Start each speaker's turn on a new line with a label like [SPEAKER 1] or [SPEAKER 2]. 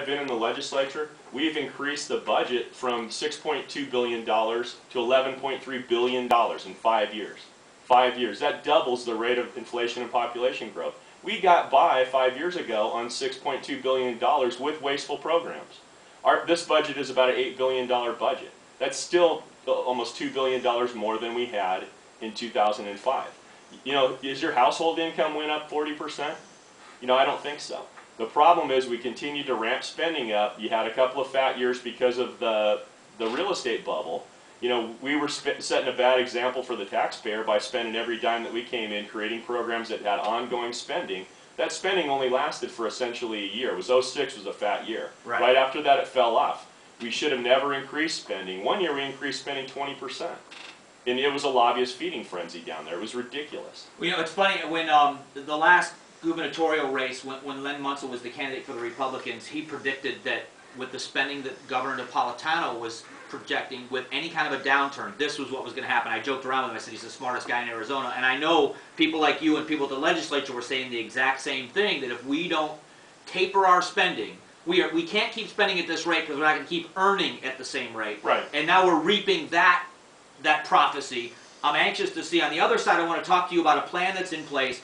[SPEAKER 1] I've been in the legislature, we've increased the budget from $6.2 billion to $11.3 billion in 5 years. 5 years. That doubles the rate of inflation and population growth. We got by 5 years ago on $6.2 billion with wasteful programs. This budget is about an $8 billion budget. That's still almost $2 billion more than we had in 2005. You know, is your household income went up 40%? You know, I don't think so. The problem is we continue to ramp spending up. You had a couple of fat years because of the real estate bubble. You know, we were setting a bad example for the taxpayer by spending every dime that we came in, creating programs that had ongoing spending. That spending only lasted for essentially a year. It was 06 was a fat year. Right after that it fell off. We should have never increased spending. One year we increased spending 20%. And it was a lobbyist feeding frenzy down there. It was ridiculous.
[SPEAKER 2] Well, you know, it's funny, when the last gubernatorial race, when Len Munsell was the candidate for the Republicans, he predicted that with the spending that Governor Napolitano was projecting, with any kind of a downturn, this was what was going to happen. I joked around with him. I said he's the smartest guy in Arizona. And I know people like you and people at the legislature were saying the exact same thing, that if we don't taper our spending, we can't keep spending at this rate because we're not going to keep earning at the same rate.
[SPEAKER 1] Right.
[SPEAKER 2] And now we're reaping that prophecy. I'm anxious to see. On the other side, I want to talk to you about a plan that's in place